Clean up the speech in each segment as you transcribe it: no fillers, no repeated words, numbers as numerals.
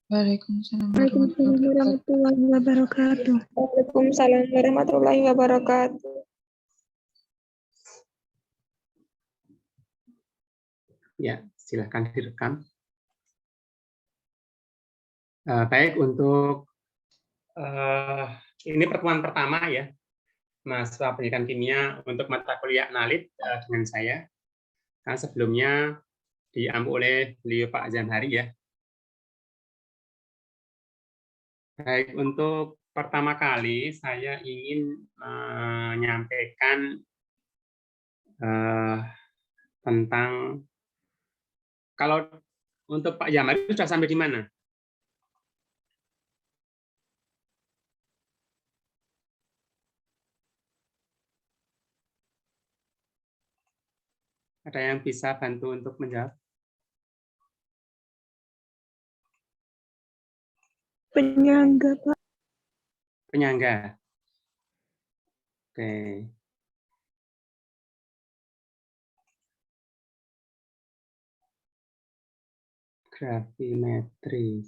Waalaikumsalam Waalaikumsalam warahmatullahi wabarakatuh. Waalaikumsalam warahmatullahi wabarakatuh. Ya, silakan direkam. Baik, untuk ini pertemuan pertama ya, mahasiswa pendidikan kimia untuk mata kuliah analit dengan saya. Karena sebelumnya diampu oleh beliau Pak Zamhari ya. Baik, untuk pertama kali saya ingin menyampaikan tentang, kalau untuk Pak Zamhari sudah sampai di mana? Ada yang bisa bantu untuk menjawab? Penyangga, Pak. Penyangga. Oke. Gravimetri.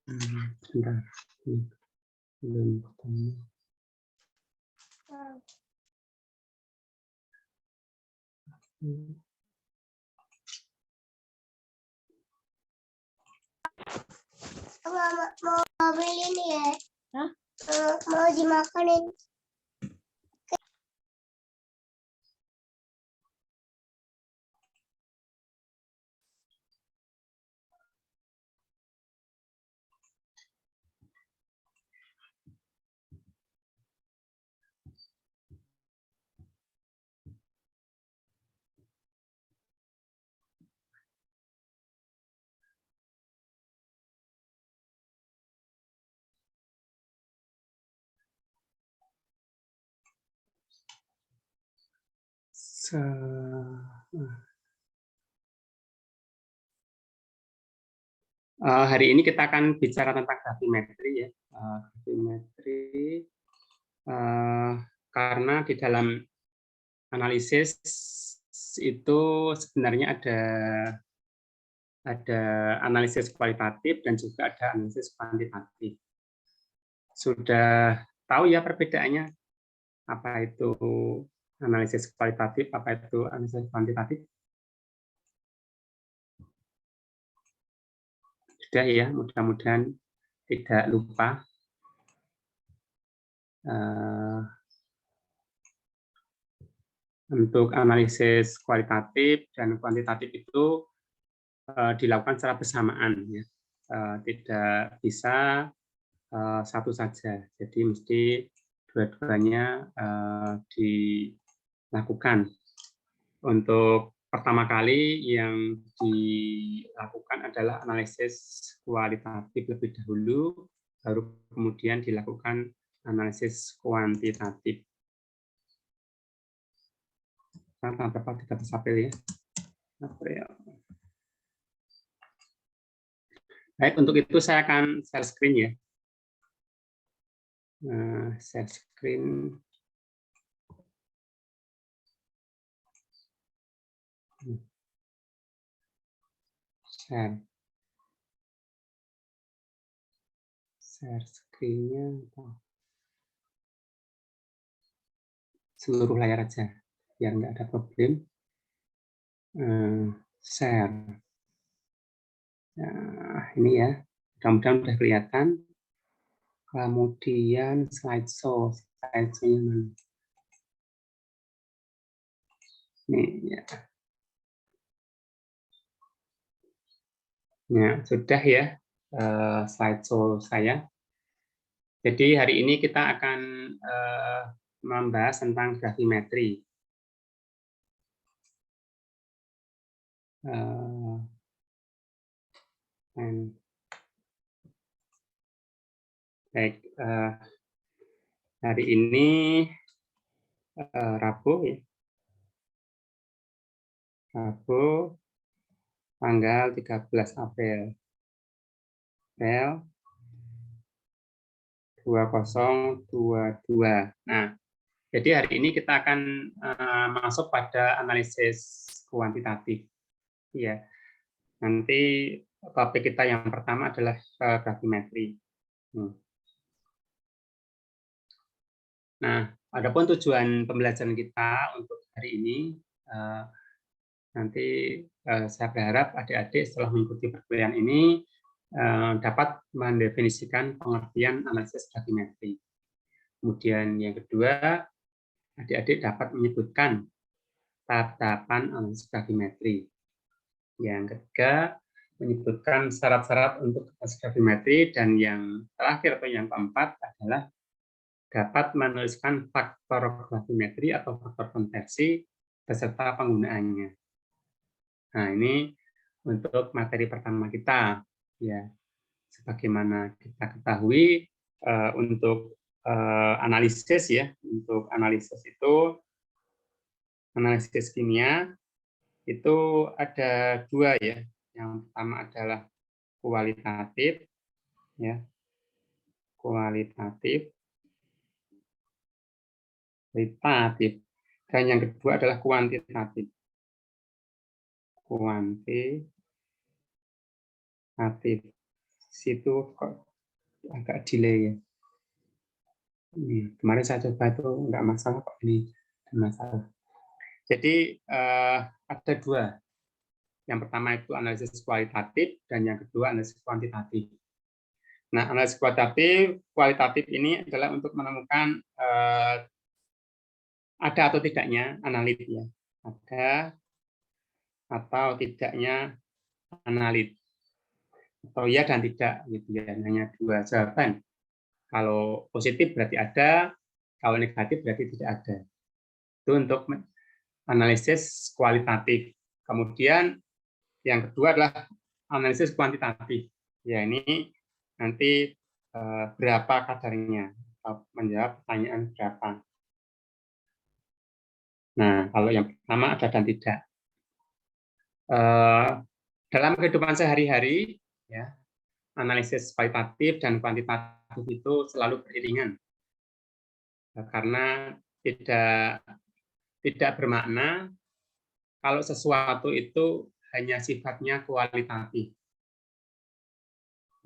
Bentar. Belum ketemu. Mau beli ini ya? Hah? Mau dimakanin. Hari ini kita akan bicara tentang gravimetri ya. Gravimetri karena di dalam analisis itu sebenarnya ada analisis kualitatif dan juga ada analisis kuantitatif. Sudah tahu ya perbedaannya? Apa itu analisis kualitatif, apa itu analisis kuantitatif? Sudah ya, mudah-mudahan tidak lupa. Untuk analisis kualitatif dan kuantitatif itu dilakukan secara bersamaan, ya. Tidak bisa satu saja. Jadi mesti dua-duanya dilakukan. Untuk pertama kali yang dilakukan adalah analisis kualitatif lebih dahulu, baru kemudian dilakukan analisis kuantitatif. Tanggal berapa kita April ya? April. Baik, untuk itu saya akan share screen ya. Share screen. Share screen-nya seluruh layar aja, biar nggak ada problem. Share. Nah, ini ya, mudah-mudahan sudah kelihatan. Kemudian slideshow, slideshow-nya ini ya. Ya, sudah ya slideshow saya. Jadi hari ini kita akan membahas tentang gravimetri. Baik, hari ini Rabu ya. Rabu tanggal 13 April 2022. Nah, jadi hari ini kita akan masuk pada analisis kuantitatif. Ya, nanti topik kita yang pertama adalah gravimetri. Nah, adapun tujuan pembelajaran kita untuk hari ini, nanti saya berharap adik-adik setelah mengikuti perkuliahan ini dapat mendefinisikan pengertian analisis gravimetri. Kemudian yang kedua, adik-adik dapat menyebutkan tahapan analisis gravimetri. Yang ketiga, menyebutkan syarat-syarat untuk analisis gravimetri, dan yang terakhir atau yang keempat adalah dapat menuliskan faktor gravimetri atau faktor konversi beserta penggunaannya. Nah, ini untuk materi pertama kita, ya. Sebagaimana kita ketahui, untuk analisis ya, untuk analisis itu analisis kimia itu ada dua ya. Yang pertama adalah kualitatif, ya, kualitatif, dan yang kedua adalah kuantitatif. Kuantitatif. Situ kok agak delay ya. Kemarin saya coba itu nggak masalah kok, ini masalah. Jadi ada dua. Yang pertama itu analisis kualitatif dan yang kedua analisis kuantitatif. Nah, analisis kualitatif ini adalah untuk menemukan ada atau tidaknya analit ya. Ada atau tidaknya analit. Atau ya dan tidak gitu ya. Hanya dua jawaban. Kalau positif berarti ada, kalau negatif berarti tidak ada. Itu untuk analisis kualitatif. Kemudian yang kedua adalah analisis kuantitatif. Ya, ini nanti berapa kadarnya, menjawab pertanyaan berapa. Nah, kalau yang pertama ada dan tidak. Dalam kehidupan sehari-hari, ya, analisis kualitatif dan kuantitatif itu selalu beriringan. Karena tidak bermakna kalau sesuatu itu hanya sifatnya kualitatif.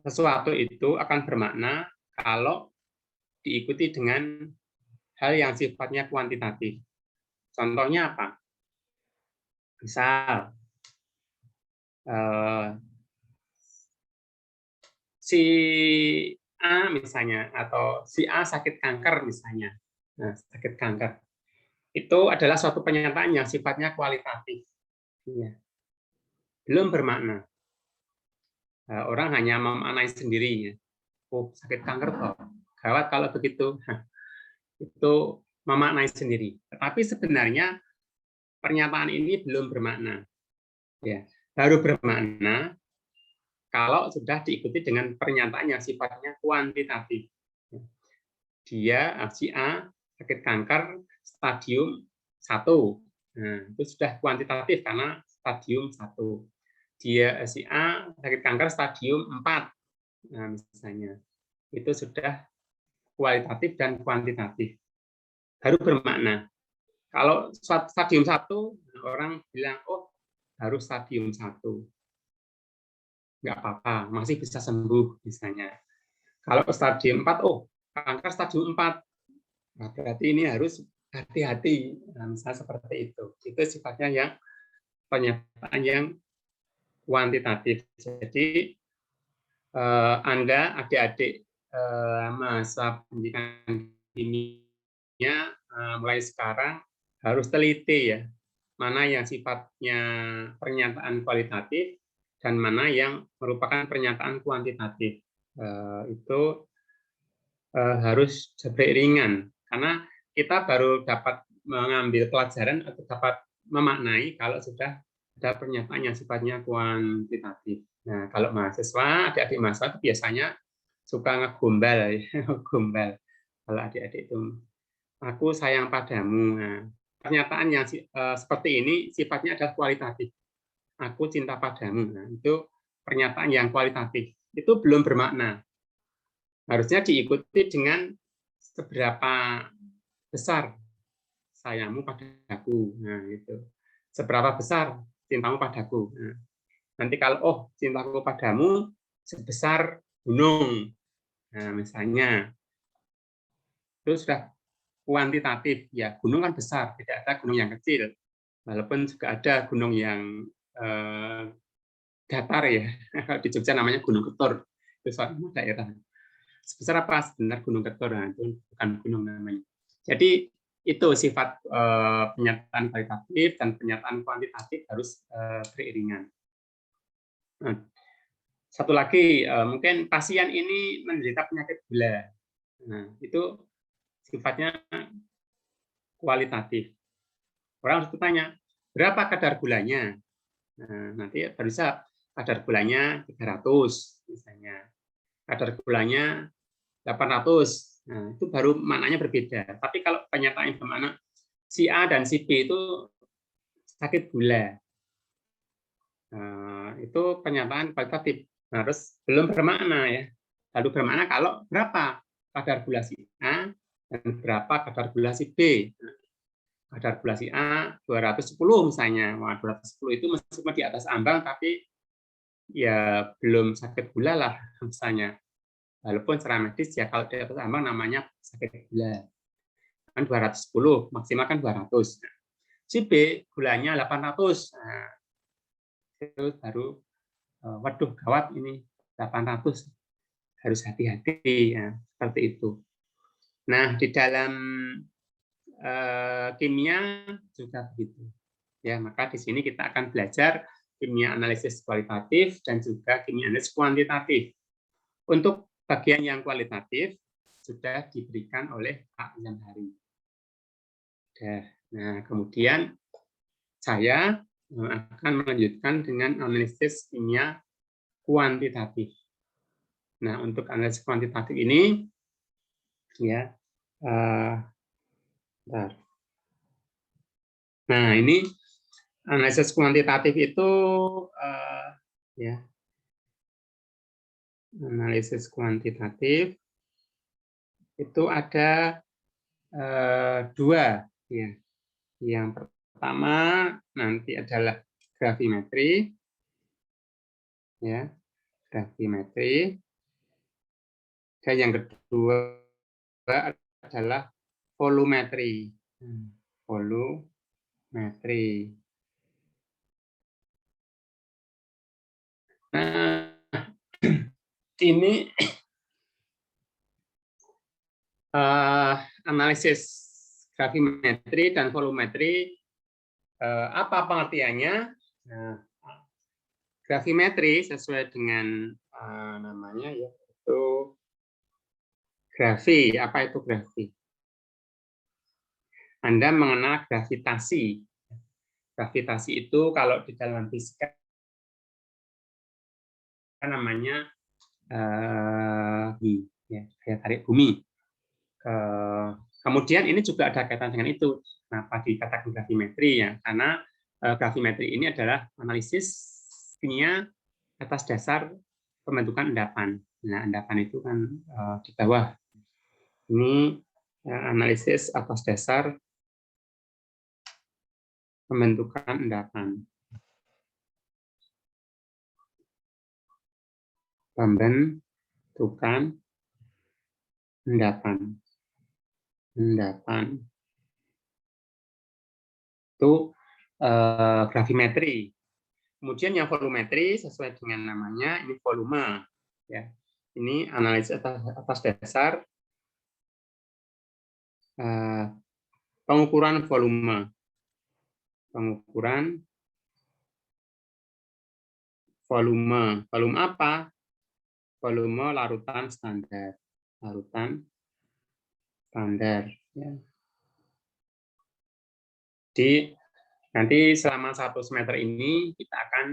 Sesuatu itu akan bermakna kalau diikuti dengan hal yang sifatnya kuantitatif. Contohnya apa? Misal, si A misalnya, atau si A sakit kanker misalnya. Nah, sakit kanker. Itu adalah suatu pernyataan yang sifatnya kualitatif. Ya. Belum bermakna. Orang hanya memaknai sendiri. Ya. Oh, sakit kanker toh. Gawat kalau begitu. Itu memaknai sendiri. Tetapi sebenarnya pernyataan ini belum bermakna. Ya, baru bermakna kalau sudah diikuti dengan pernyataan yang sifatnya kuantitatif. Dia, si A, sakit kanker stadium 1. Nah, itu sudah kuantitatif karena stadium 1. Dia, si A, sakit kanker stadium 4. Nah, misalnya. Itu sudah kualitatif dan kuantitatif. Baru bermakna. Kalau stadium 1, orang bilang, oh, harus stadium 1. Nggak apa-apa, masih bisa sembuh, misalnya. Kalau stadium 4, oh, kanker stadium 4. Nah, berarti ini harus hati-hati. Nah, misalnya seperti itu. Itu sifatnya yang pernyataan yang kuantitatif. Jadi, Anda, adik-adik masa pendidikan kimia, mulai sekarang harus teliti ya, mana yang sifatnya pernyataan kualitatif, dan mana yang merupakan pernyataan kuantitatif. Itu harus beriringan, karena kita baru dapat mengambil pelajaran atau dapat memaknai kalau sudah ada pernyataan yang sifatnya kuantitatif. Nah, kalau mahasiswa, adik-adik mahasiswa itu biasanya suka ngegombal, gombal. Kalau adik-adik itu, aku sayang padamu. Nah, pernyataan yang seperti ini sifatnya adalah kualitatif. Aku cinta padamu. Nah, itu pernyataan yang kualitatif. Itu belum bermakna. Harusnya diikuti dengan seberapa besar sayangmu padaku. Nah, itu. Seberapa besar cintamu padaku. Nah, nanti kalau cintaku padamu sebesar gunung. Nah, misalnya itu sudah kuantitatif. Ya, gunung kan besar, tidak ada gunung yang kecil. Walaupun juga ada gunung yang datar ya. Di Jogja namanya Gunung Ketur. Itu suatu daerah. Sebesar apa sebenarnya Gunung Ketur? Nah, itu bukan gunung namanya. Jadi itu sifat pernyataan kualitatif dan pernyataan kuantitatif harus beriringan. Nah, satu lagi, mungkin pasien ini menderita penyakit gula. Nah, itu sifatnya kualitatif. Orang harus bertanya, berapa kadar gulanya? Nah, nanti bisa kadar gulanya 300 misalnya. Kadar gulanya 800. Nah, itu baru maknanya berbeda. Tapi kalau pernyataan bermakna si A dan si B itu sakit gula, nah, itu pernyataan kualitatif. Harus belum bermakna ya. Lalu bermakna kalau berapa kadar gula si A dan berapa kadar gula si B. Kadar gula si A 210 misalnya. Wah, 210 itu meskipun di atas ambang tapi ya belum sakit gula lah misalnya. Walaupun secara medis ya kalau di atas ambang namanya sakit gula. Kan 210, maksimal kan 200. Si B gulanya 800. Nah, itu baru waduh gawat ini 800. Harus hati-hati ya, seperti itu. Nah, di dalam kimia juga begitu. Ya, maka di sini kita akan belajar kimia analisis kualitatif dan juga kimia analisis kuantitatif. Untuk bagian yang kualitatif sudah diberikan oleh Pak Zamhari. Nah, kemudian saya akan melanjutkan dengan analisis kimia kuantitatif. Nah, untuk analisis kuantitatif ini, ya, bentar. Nah, ini analisis kuantitatif itu, ya, analisis kuantitatif itu ada dua, ya. Yang pertama nanti adalah gravimetri, ya, gravimetri. Dan yang kedua adalah volumetri. Volumetri. Nah, ini analisis gravimetri dan volumetri, apa pengertiannya? Nah, gravimetri sesuai dengan namanya yaitu grafi. Apa itu grafi? Anda mengenal gravitasi. Gravitasi itu kalau di dalam fisika namanya daya tarik bumi. Kemudian ini juga ada kaitan dengan itu. Kenapa dikatakan gravimetri ya? Karena gravimetri ini adalah analisis kimia atas dasar pembentukan endapan. Nah, endapan itu kan di bawah. Ini analisis atas dasar pembentukan endapan. Pembentukan endapan. Endapan. Itu gravimetri. Kemudian yang volumetri sesuai dengan namanya ini volume, ya. Ini analisis atas dasar pengukuran volume, pengukuran volume. Volume apa? Volume larutan standar. Larutan standar. Ya. Jadi nanti selama 1 semester ini kita akan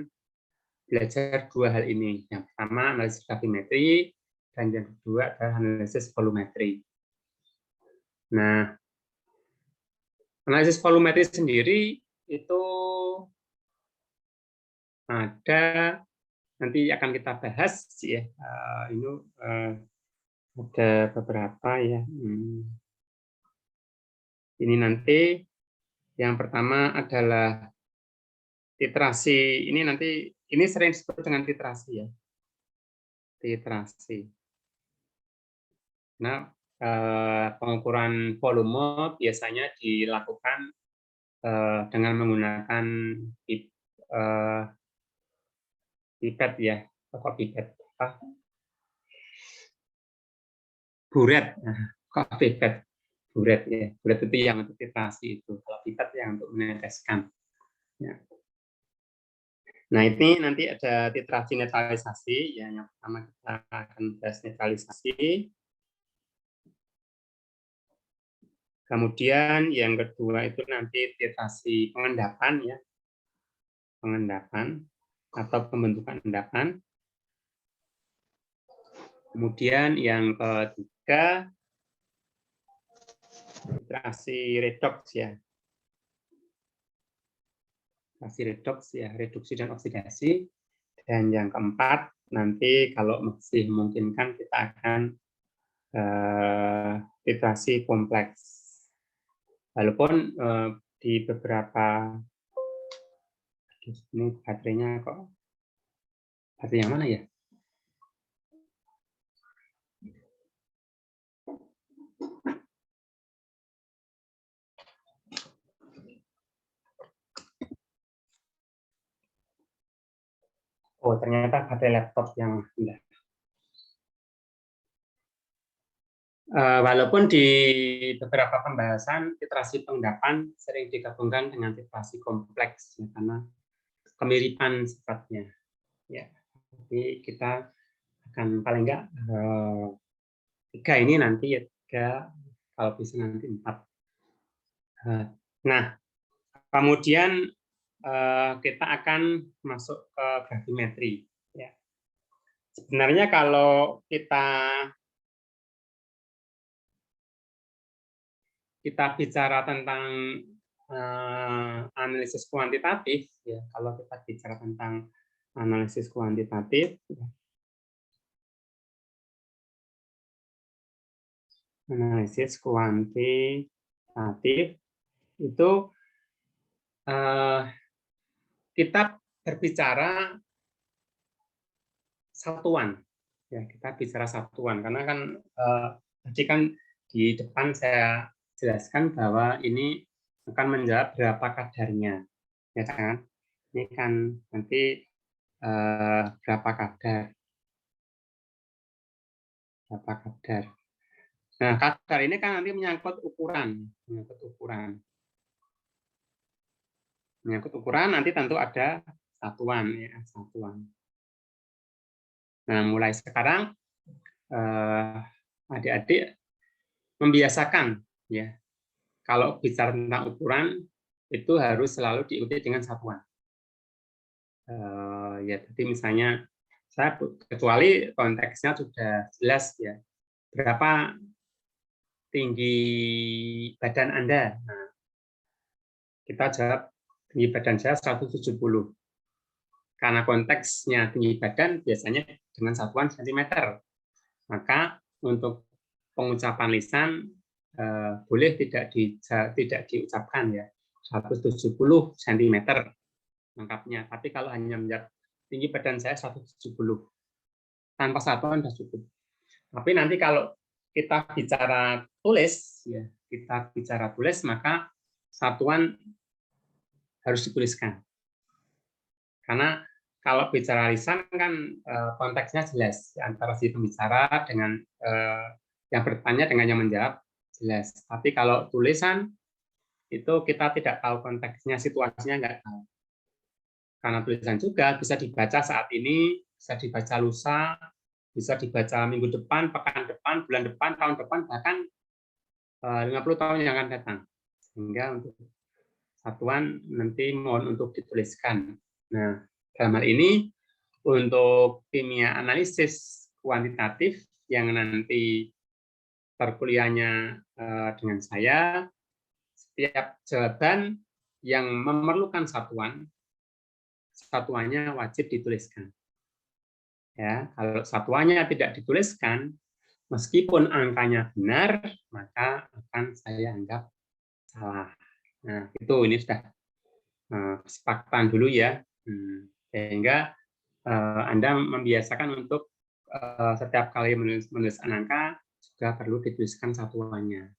belajar 2 hal ini. Yang pertama analisis gravimetri dan yang kedua adalah analisis volumetri. Nah, analisis volumetri sendiri itu ada nanti akan kita bahas ya. Ini ada beberapa ya. Ini nanti yang pertama adalah titrasi. Ini nanti ini sering disebut dengan titrasi ya. Titrasi. Nah, pengukuran volume biasanya dilakukan dengan menggunakan pipet ya, kok pipet apa? Buret, kok pipet? Buret ya, buret itu yang untuk titrasi itu, kalau pipet yang untuk meneteskan. Ya. Nah ini nanti ada titrasi netralisasi, ya yang pertama kita akan bahas netralisasi. Kemudian yang kedua itu nanti titrasi pengendapan ya, pengendapan atau pembentukan endapan. Kemudian yang ketiga titrasi redoks ya. Titrasi redoks ya, reduksi dan oksidasi. Dan yang keempat nanti kalau masih memungkinkan kita akan titrasi kompleks. Walaupun di beberapa ini baterainya kok baterai yang mana ya? Oh, ternyata baterai laptop yang enggak. Walaupun di beberapa pembahasan titrasi pengendapan sering digabungkan dengan titrasi kompleks ya, karena kemiripan sifatnya. Ya, jadi kita akan paling enggak 3 ini nanti ya 3, kalau bisa nanti 4. Nah, kemudian kita akan masuk ke gravimetri. Ya. Sebenarnya kalau kita bicara tentang analisis kuantitatif, ya kalau kita bicara tentang analisis kuantitatif, itu kita berbicara satuan, ya kita bicara satuan karena kan tadi kan di depan saya jelaskan bahwa ini akan menjawab berapa kadarnya, ya kan? Ini kan nanti berapa kadar. Nah, kadar ini kan nanti menyangkut ukuran, menyangkut ukuran nanti tentu ada satuan, ya satuan. Nah, mulai sekarang adik-adik membiasakan, ya kalau bicara tentang ukuran itu harus selalu diikuti dengan satuan. Ya, jadi misalnya saya kecuali konteksnya sudah jelas ya, berapa tinggi badan Anda. Nah, kita jawab tinggi badan saya 170. Karena konteksnya tinggi badan biasanya dengan satuan cm. Maka untuk pengucapan lisan boleh tidak diucapkan ya 170 cm lengkapnya. Tapi kalau hanya menjawab tinggi badan saya 170 tanpa satuan sudah cukup. Tapi nanti kalau kita bicara tulis ya, maka satuan harus dituliskan. Karena kalau bicara lisan kan konteksnya jelas antara si pembicara dengan yang bertanya dengan yang menjawab jelas. Tapi kalau tulisan itu kita tidak tahu konteksnya, situasinya nggak tahu. Karena tulisan juga bisa dibaca saat ini, bisa dibaca lusa, bisa dibaca minggu depan, pekan depan, bulan depan, tahun depan, bahkan 50 tahun yang akan datang. Sehingga untuk satuan nanti mohon untuk dituliskan. Nah, dalam hal ini untuk kimia analisis kuantitatif yang nanti perkuliahannya dengan saya, setiap jawaban yang memerlukan satuan, satuannya wajib dituliskan. Ya, kalau satuannya tidak dituliskan, meskipun angkanya benar, maka akan saya anggap salah. Nah, ini sudah kesepakatan dulu ya, sehingga Anda membiasakan untuk setiap kali menulis angka juga perlu dituliskan satuannya.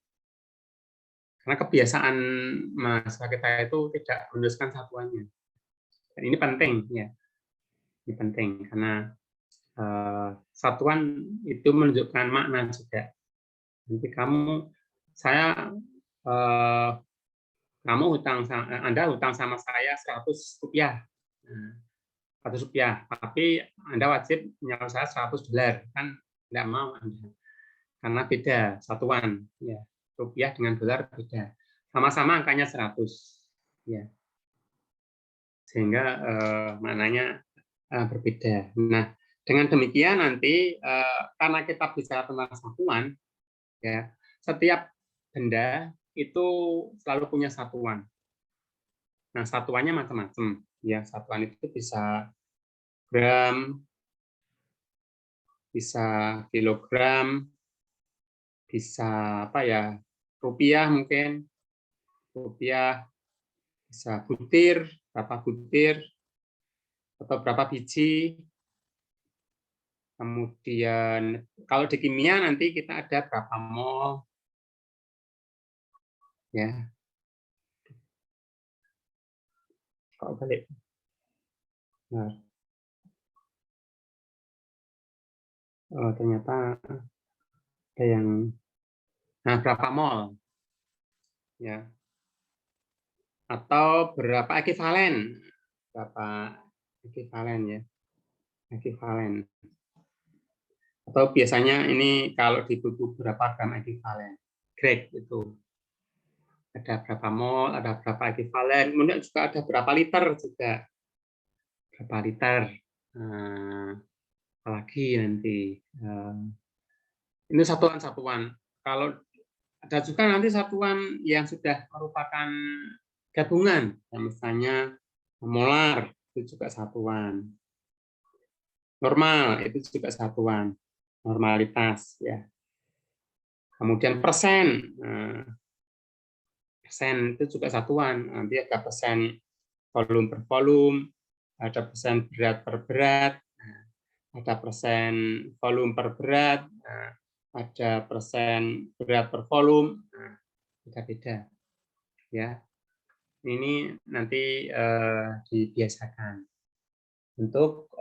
Karena kebiasaan mahasiswa kita itu tidak menuliskan satuannya. Dan ini penting ya, ini penting karena satuan itu menunjukkan makna juga. Nanti Anda hutang sama saya 100 rupiah. 100 rupiah, tapi Anda wajib menyaur saya $100, kan tidak mau Anda. Karena beda satuan, ya. Rupiah dengan dolar beda. Sama-sama angkanya 100. Ya. Sehingga maknanya berbeda. Nah, dengan demikian nanti karena kita bicara tentang satuan, ya, setiap benda itu selalu punya satuan. Nah, satuannya macam-macam. Ya, satuan itu bisa gram, bisa kilogram, bisa apa ya, rupiah mungkin, rupiah, bisa butir, berapa butir, atau berapa biji. Kemudian kalau di kimia nanti kita ada berapa mol, ya. Kok balik? Nah, ternyata ada yang, nah berapa mol, ya. Atau berapa ekivalen, ya, ekivalen. Atau biasanya ini kalau di buku berapa gram ekivalen, grade itu. Ada berapa mol, ada berapa ekivalen, kemudian juga ada berapa liter juga. Berapa liter. Apalagi nanti. Ini satuan-satuan. Kalau ada juga nanti satuan yang sudah merupakan gabungan, ya, misalnya molar, itu juga satuan. Normal, itu juga satuan. Normalitas, ya. Kemudian persen, persen itu juga satuan. Nanti ada persen volume per volume, ada persen berat per berat, ada persen volume per berat, ada persen berat per volume, beda-beda. Ya, ini nanti dibiasakan untuk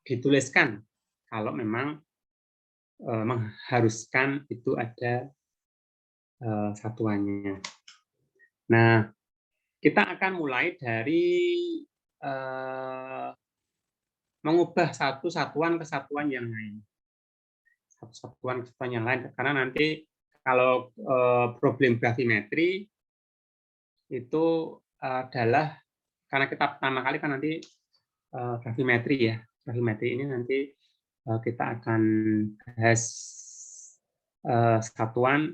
dituliskan kalau memang mengharuskan itu ada satuannya. Nah, kita akan mulai dari mengubah satu satuan ke satuan yang lain. Satu satuan ke satuan yang lain, karena nanti kalau problem gravimetri itu adalah, karena kita pertama kali kan nanti gravimetri ya. Gravimetri ini nanti kita akan bahas satuan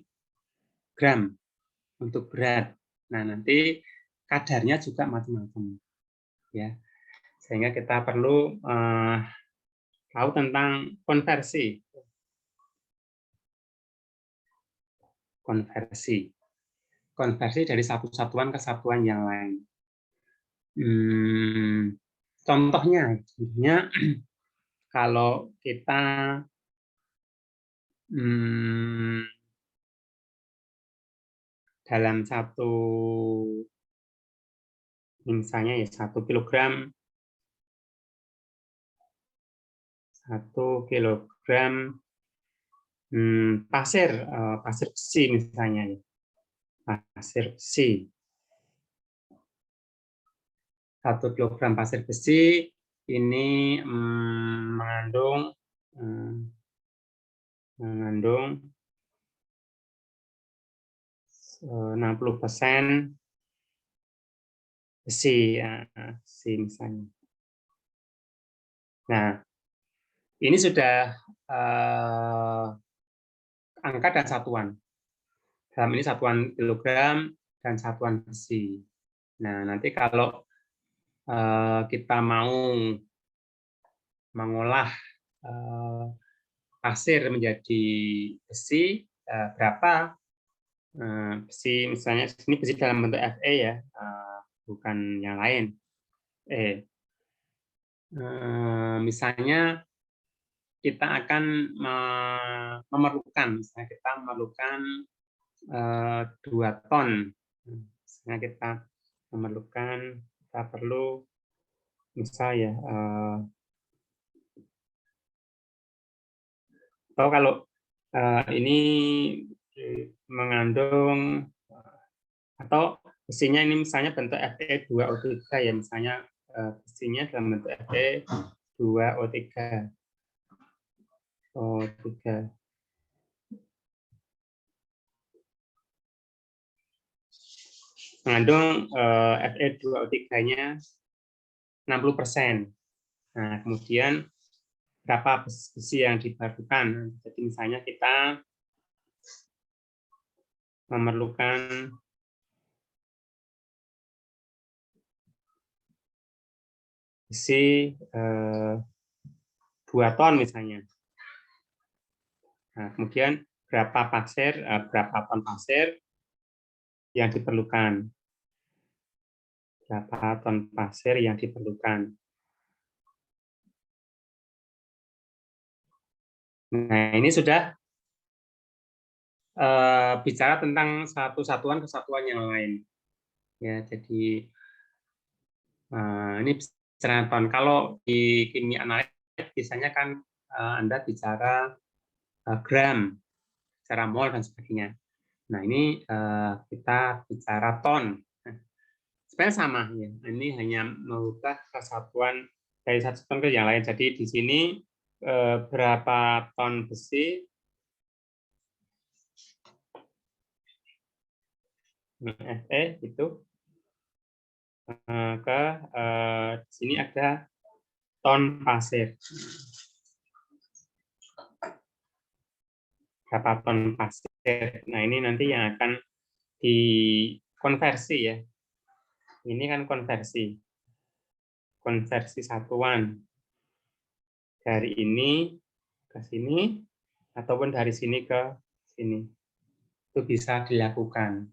gram untuk berat. Nah, nanti kadarnya juga macam-macam. Ya. Sehingga kita perlu tahu tentang konversi. Konversi dari satu satuan ke satuan yang lain. Contohnya kalau kita dalam satu, misalnya ya 1 kilogram pasir besi misalnya ya, pasir besi. 1 kilogram pasir besi ini mengandung 60% besi, ya, besi misalnya. Nah, ini sudah angka dan satuan. Dalam ini satuan kilogram dan satuan besi. Nah, nanti kalau kita mau mengolah pasir menjadi besi, berapa besi, misalnya ini besi dalam bentuk Fe ya, bukan yang lain. Misalnya kita akan memerlukan, misalnya kita memerlukan 2 ton. Misalnya kita memerlukan, kita perlu misalnya atau kalau ini mengandung atau besinya ini misalnya bentuk Fe2O3 ya, misalnya besinya dalam bentuk Fe2O3. Mengandung Fe2O3-nya 60%. Nah, kemudian berapa besi yang diperlukan? Jadi misalnya kita memerlukan besi 2 ton misalnya. Nah, kemudian berapa ton pasir yang diperlukan? Berapa ton pasir yang diperlukan? Nah, ini sudah bicara tentang satu satuan kesatuan yang lain. Ya, jadi ini bicara ton. Kalau di kimia analitik biasanya kan Anda bicara gram, bicara mol dan sebagainya. Nah, ini kita bicara ton. Sebenarnya sama ya. Ini hanya mengubah kesatuan dari satu ton ke yang lain. Jadi di sini berapa ton besi Fe itu ke di sini ada ton pasir. Berapa ton pasir? Nah, ini nanti yang akan dikonversi ya. Ini kan konversi satuan dari ini ke sini ataupun dari sini ke sini. Itu bisa dilakukan.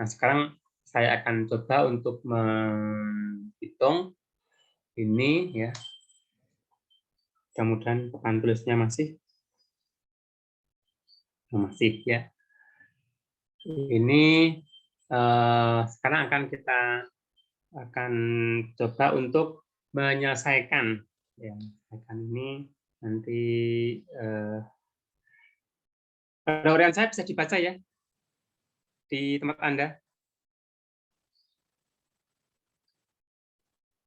Nah, sekarang saya akan coba untuk menghitung ini ya. Mudah-mudahan papan tulisnya masih ya. Ini sekarang kita akan coba untuk menyelesaikan ya. Ini nanti uraian saya bisa dibaca ya di tempat Anda.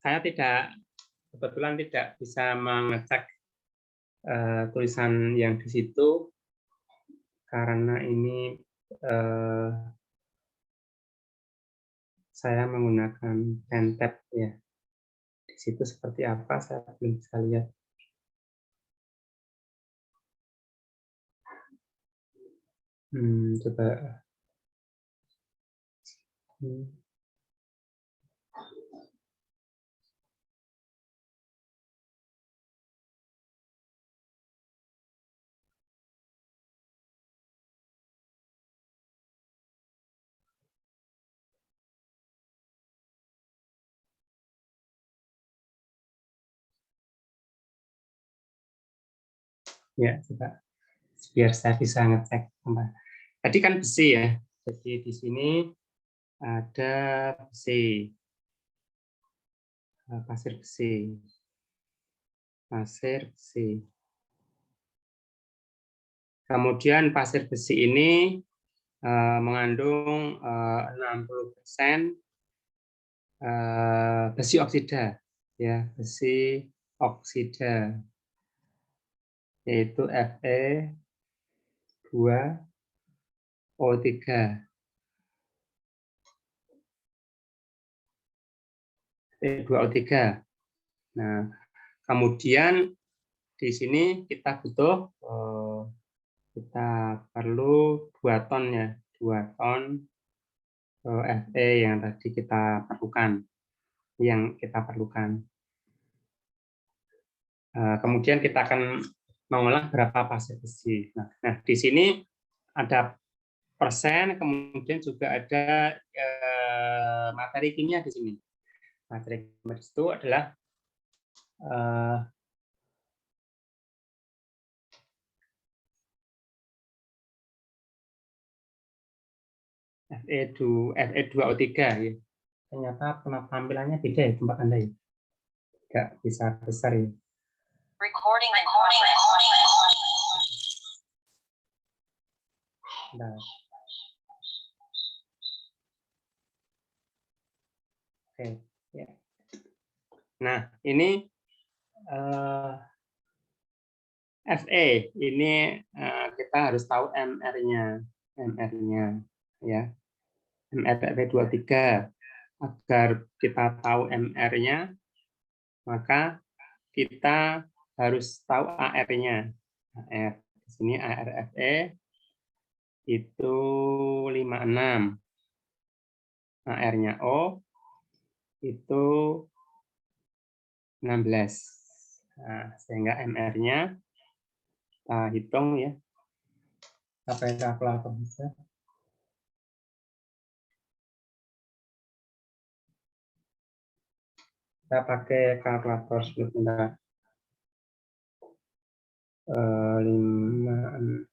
Saya kebetulan tidak bisa mengecek tulisan yang di situ karena ini saya menggunakan pen tab ya. Di situ seperti apa saya belum bisa lihat. Coba. Ya, coba biar saya bisa ngecek. Tadi kan besi ya. Jadi di sini ada besi. Pasir besi. Kemudian pasir besi ini mengandung 60% besi oksida, ya, besi oksida, yaitu Fe2O3. Fe2O3. Nah, kemudian di sini kita butuh, kita perlu 2 ton ya, 2 ton Fe yang tadi kita perlukan, kemudian kita akan mengolah berapa pasir besi. Nah, di sini ada persen, kemudian juga ada materi kimia di sini. Materi kimia itu adalah Fe2O3 ya. Ternyata penampilannya beda ya tempat Anda ya. Nggak bisa besar ya. Nah. Oke, ya. Nah, ini Fe, ini kita harus tahu MR-nya, ya. MR Fe2O3. Agar kita tahu MR-nya, maka kita harus tahu AR-nya. AR. Di sini AR Fe itu 56. AR-nya O itu 16. Nah, sehingga MR-nya kita hitung ya. Pakai kalkulator bisa. Kita pakai kalkulator sebentar. 56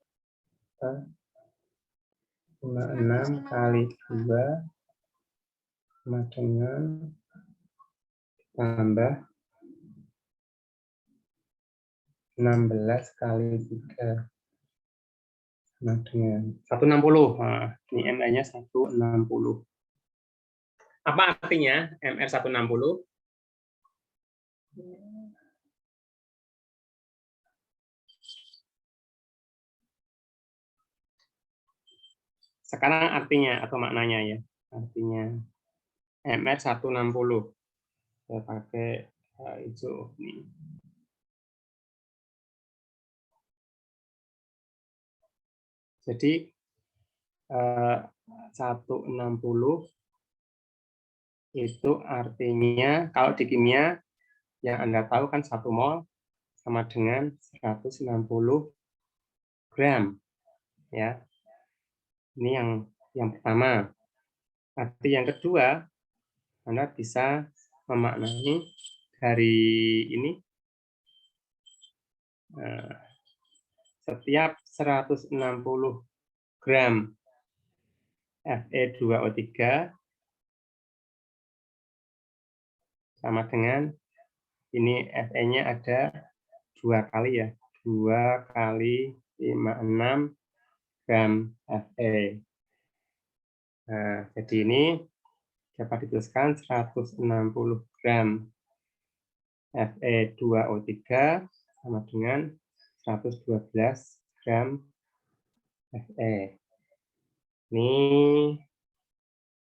kali 2 sama dengan tambah 16 kali 3 sama dengan 160. Nah, ini MR-nya 160. Apa artinya MR 160? Sekarang artinya atau maknanya ya. Artinya MR 160. Saya pakai hijau ini. Jadi 160 itu artinya kalau di kimia yang Anda tahu kan 1 mol sama dengan 160 gram ya. Ini yang pertama. Arti yang kedua, Anda bisa memaknai dari ini setiap 160 gram Fe2O3 sama dengan ini Fe-nya ada 2 kali ya, 2 kali 56 gram Fe. Nah, jadi ini dapat dituliskan 160 gram Fe2O3 sama dengan 112 gram Fe. Ini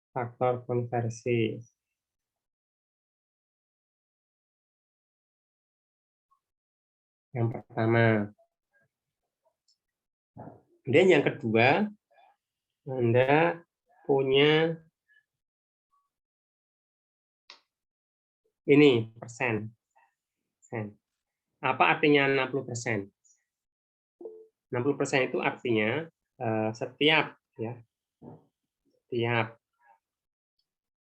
faktor konversi. Yang pertama. Kemudian yang kedua, Anda punya ini persen. Apa artinya 60%? 60% itu artinya setiap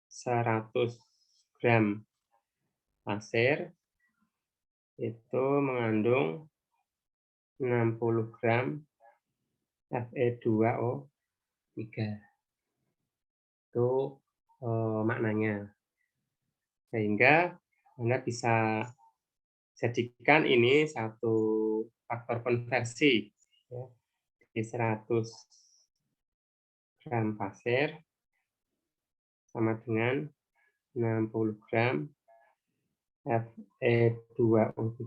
100 gram pasir itu mengandung 60 gram Fe2O3. Itu maknanya. Sehingga Anda bisa jadikan ini satu faktor konversi. Di 100 gram pasir sama dengan 60 gram Fe2O3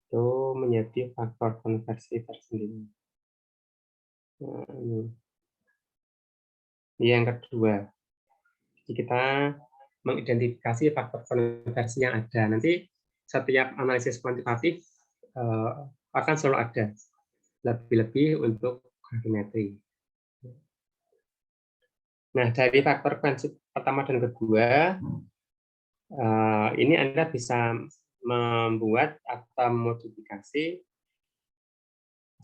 itu menjadi faktor konversi tersendiri. Nah, ini yang kedua. Jadi kita mengidentifikasi faktor konversi yang ada. Nanti setiap analisis kuantitatif akan selalu ada, lebih-lebih untuk gravimetri. Nah, dari faktor konversi pertama dan kedua, ini Anda bisa membuat atau modifikasi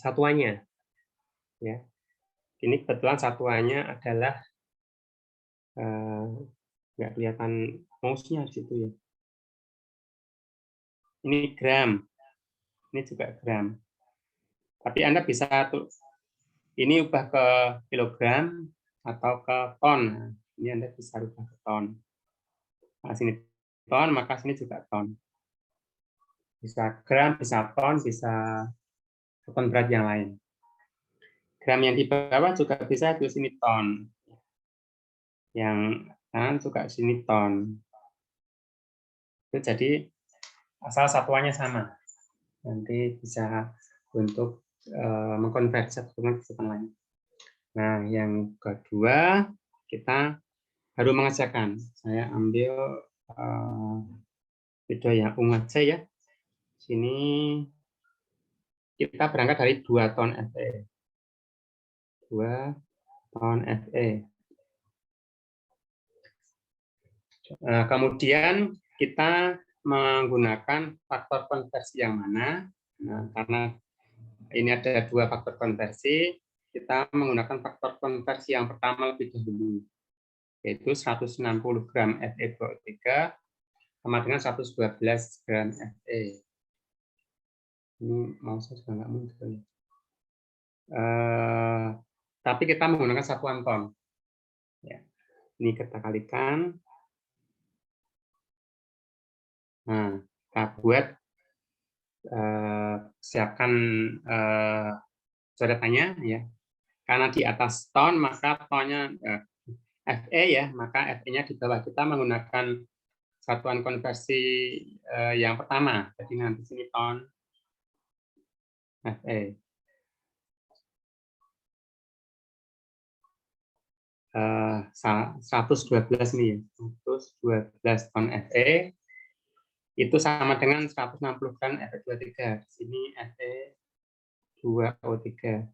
satuannya. Ya. Ini kebetulan satuannya adalah nggak kelihatan mouse-nya di situ ya. Ini gram, ini juga gram. Tapi Anda bisa ini ubah ke kilogram atau ke ton. Ini Anda bisa ubah ke ton. Nah, sini ton, maka sini juga ton. Bisa gram, bisa ton, bisa ton berat yang lain. Gram yang di bawah juga bisa di sini ton. Yang kanan juga sini ton. Itu jadi asal satuannya sama. Nanti bisa untuk mengkonversi satu dengan satu lain. Nah, yang kedua kita baru mengerjakan. Saya ambil video yang ungu saja ya. Sini kita berangkat dari 2 ton Fe. 2 ton Fe. Kemudian kita menggunakan faktor konversi yang mana? Nah, karena ini ada 2 faktor konversi, kita menggunakan faktor konversi yang pertama lebih dahulu, yaitu 160 gram Fe2O3 sama dengan 112 gram Fe. Ini mouse juga nggak muncul. Tapi kita menggunakan satuan ton. Ya. Ini kita kalikan. Nah, kita buat siapkan coretannya ya. Karena di atas ton maka tonnya Fe ya, maka Fe-nya di bawah. Kita menggunakan satuan konversi yang pertama. Jadi nanti sini ton Fe. 112 nih ya. 112 ton Fe itu sama dengan 160 gram Fe2O3. Di sini Fe2O3.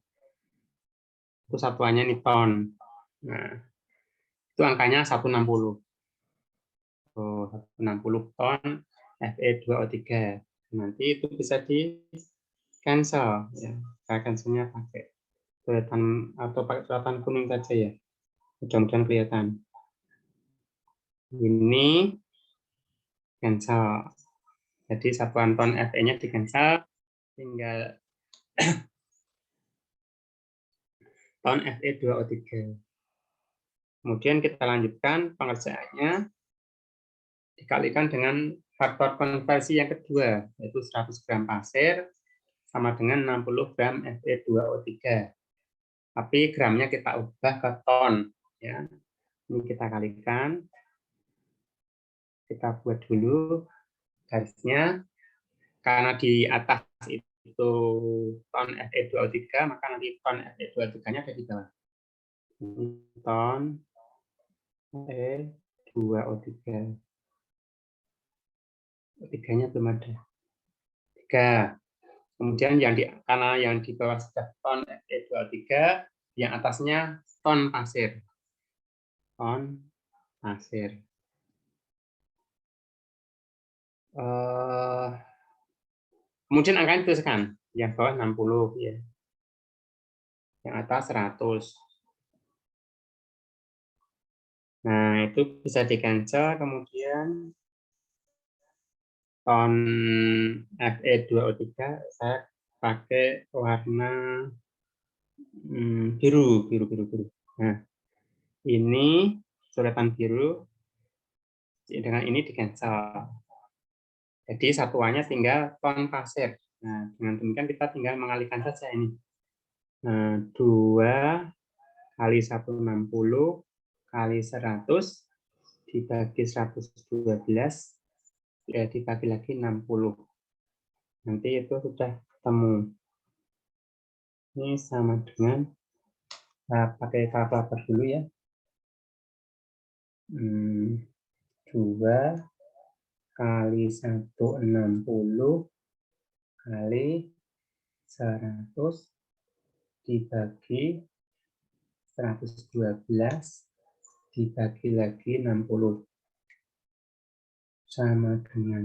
Itu satuannya nih ton. Nah, itu angkanya 160. 160 ton Fe2O3. Nanti itu bisa di cancel ya. Saya cancelnya pakai coretan atau pakai coretan kuning saja ya. Mudah-mudahan kelihatan. Ini cancel. Jadi satuan ton Fe-nya di cancel, tinggal ton Fe2O3. Kemudian kita lanjutkan pengerjaannya, dikalikan dengan faktor konversi yang kedua, yaitu 100 gram pasir sama dengan 60 gram Fe2O3. Tapi gramnya kita ubah ke ton. Ya. Ini kita kalikan. Kita buat dulu garisnya. Karena di atas itu ton Fe2O3, maka nanti ton Fe2O3-nya ada di bawah. Ini ton Fe2O3. 3-nya belum ada. 3. Kemudian karena yang di bawah sudah ton Fe2O3, yang atasnya ton pasir. Ton pasir. Kemudian angkanya dituliskan. Yang bawah 60 ya. Yang atas 100. Nah, itu bisa di-cancel, kemudian ton Fe2O3 saya pakai warna biru. Nah, ini coretan biru dengan ini di-cancel. Jadi satuannya tinggal ton pasir. Nah, dengan demikian kita tinggal mengalihkan saja ini. 2 kali 160 kali 100 dibagi 112 ya dibagi lagi 60. Nanti itu sudah ketemu. Ini sama dengan pakai kalkulator dulu ya. 2 kali 160 kali 100 dibagi 112 dibagi lagi 60 sama dengan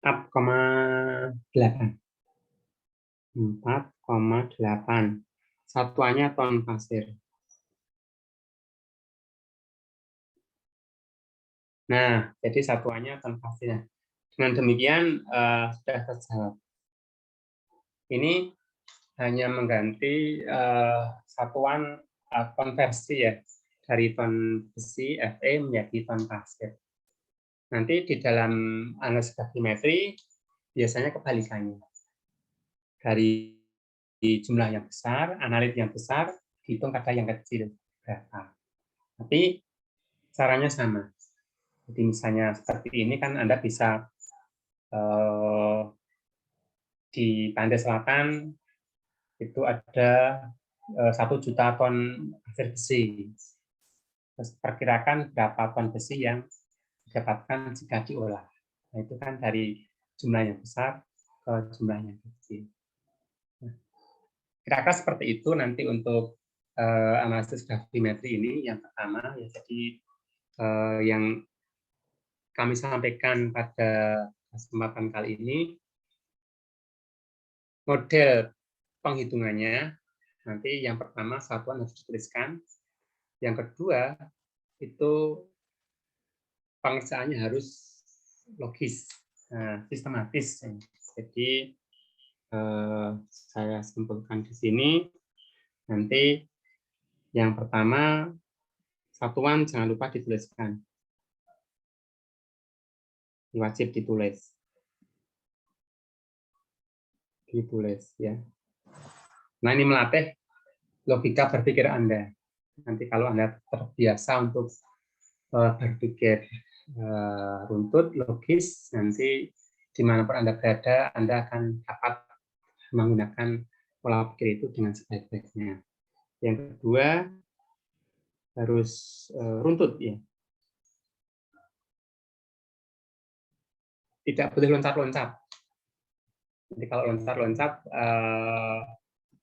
4,8. 4,8. Satuannya ton pasir. Nah, jadi satuannya ton pasir. Dengan demikian sudah terjawab. Ini hanya mengganti satuan konversi ya dari ton besi Fe menjadi ton pasir. Nanti di dalam analisis gravimetri biasanya kebalikannya. Dari jumlah yang besar, analit yang besar, dihitung kadar yang kecil berapa. Tapi caranya sama. Jadi misalnya seperti ini kan Anda bisa di Pantai Selatan itu ada 1 juta ton pasir besi. Terus perkirakan berapa ton besi yang didapatkan jika diolah. Nah, itu kan dari jumlah yang besar ke jumlah yang kecil. Kira-kira seperti itu nanti untuk analisis gravimetri ini yang pertama. Ya, jadi yang kami sampaikan pada kesempatan kali ini, model penghitungannya nanti yang pertama satuan harus dituliskan, yang kedua itu pengerjaannya harus logis, sistematis. Jadi saya simpulkan di sini. Nanti yang pertama satuan jangan lupa dituliskan, wajib ditulis ya. Nah, ini melatih logika berpikir Anda. Nanti kalau Anda terbiasa untuk berpikir runtut, logis, nanti dimanapun Anda berada, Anda akan dapat menggunakan pola pikir itu dengan sebaik-baiknya. Yang kedua, harus runtut ya. Tidak boleh loncat-loncat. Jadi kalau loncat-loncat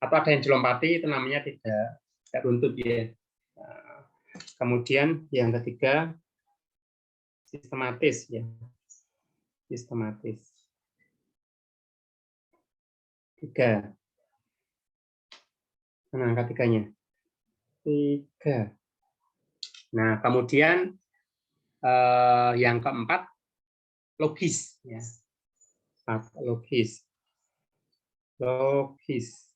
atau ada yang dilompati itu namanya tidak runtut ya. Kemudian yang ketiga, sistematis ya. Sistematis. 3. Mana angka 3-nya? 3. Nah, kemudian yang keempat, logis ya. Logis.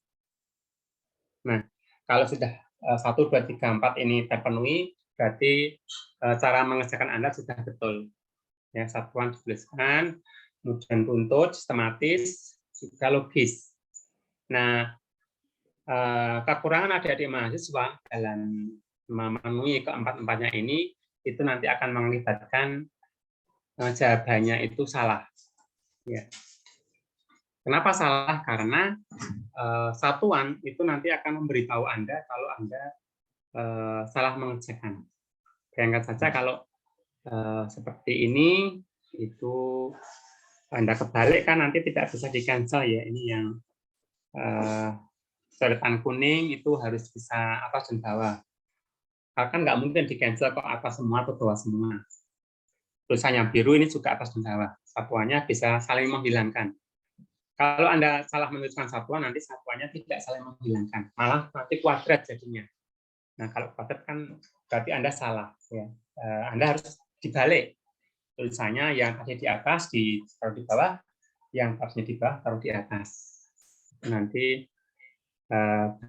Nah, kalau sudah 1, 2, 3, 4 ini terpenuhi, berarti cara mengerjakan Anda sudah betul. Ya, satuan dituliskan, kemudian runtut, sistematis, juga logis. Nah, kekurangan adik-adik mahasiswa dalam memenuhi keempat-empatnya ini, itu nanti akan mengakibatkan jawabannya itu salah. Ya. Kenapa salah? Karena satuan itu nanti akan memberitahu Anda kalau Anda salah mengerjakan. Bayangkan saja kalau seperti ini, itu Anda kebalik kan nanti tidak bisa di-cancel ya. Ini yang coretan kuning itu harus bisa atas dan bawah. Kan nggak mungkin di-cancel kok atas semua atau bawah semua. Tulisannya biru ini juga atas dan bawah. Satuannya bisa saling menghilangkan. Kalau Anda salah menuliskan satuan, nanti satuannya tidak saling menghilangkan. Malah nanti kuadrat jadinya. Nah, kalau kuadrat kan berarti Anda salah. Ya. Anda harus dibalik. Tulisannya yang tadi di atas taruh di bawah, yang harusnya di bawah taruh di atas. Nanti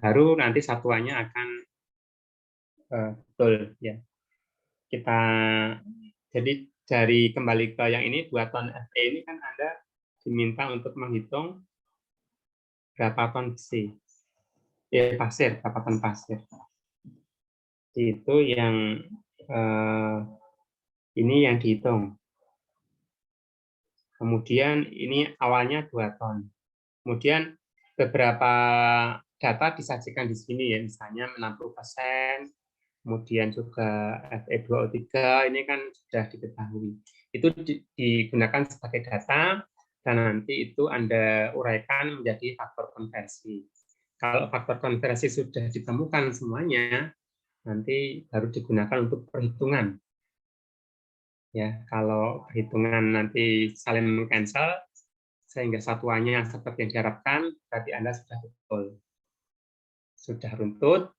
baru nanti satuannya akan betul. Ya. Jadi dari kembali ke yang ini, 2 ton Fe ini kan Anda diminta untuk menghitung berapa ton besi, pasir, berapa ton pasir. Itu yang Ini yang dihitung. Kemudian ini awalnya 2 ton. Kemudian beberapa data disajikan di sini ya, misalnya 60%, kemudian juga Fe2O3 ini kan sudah diketahui. Itu digunakan sebagai data dan nanti itu Anda uraikan menjadi faktor konversi. Kalau faktor konversi sudah ditemukan semuanya, nanti baru digunakan untuk perhitungan. Ya, kalau perhitungan nanti saling meng-cancel sehingga satuannya seperti yang diharapkan, berarti Anda sudah betul. Sudah runtut,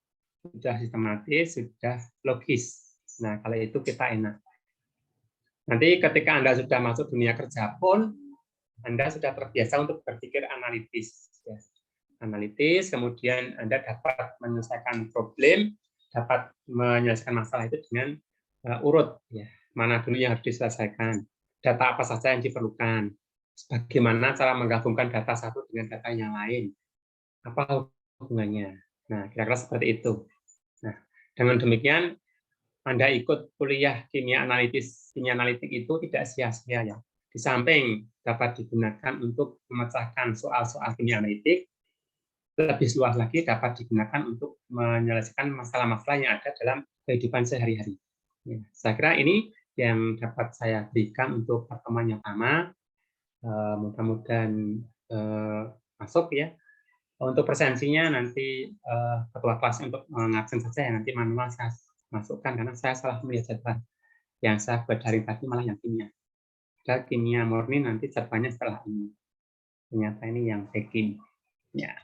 sudah sistematis, sudah logis. Nah, kalau itu kita enak. Nanti ketika Anda sudah masuk dunia kerja pun, Anda sudah terbiasa untuk berpikir analitis. Ya. Analitis, kemudian Anda dapat menyelesaikan problem, dapat menyelesaikan masalah itu dengan urut. Ya. Mana dulu yang harus diselesaikan, data apa saja yang diperlukan, bagaimana cara menggabungkan data satu dengan data yang lain, apa hubungannya. Nah, kira-kira seperti itu. Nah, dengan demikian, Anda ikut kuliah kimia analitik itu tidak sia-sia ya. Di samping dapat digunakan untuk memecahkan soal-soal kimia analitik, lebih luas lagi dapat digunakan untuk menyelesaikan masalah-masalah yang ada dalam kehidupan sehari-hari. Ya, saya kira ini yang dapat saya berikan untuk pertemuan yang pertama. Mudah-mudahan masuk ya. Untuk presensinya nanti ketua kelas untuk mengabsen saja ya, nanti manual saya masukkan karena saya salah melihat jadwal. Yang saya buat dari tadi malah yang kimia. Dan kimia murni nanti jadwalnya setelah ini. Ternyata ini yang packing. Ya.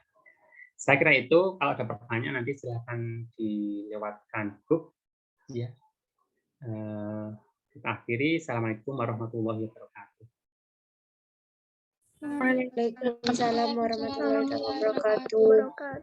Saya kira itu, kalau ada pertanyaan nanti silakan dilewatkan grup. Ya. Kita akhiri. Assalamualaikum warahmatullahi wabarakatuh. Waalaikumsalam warahmatullahi wabarakatuh.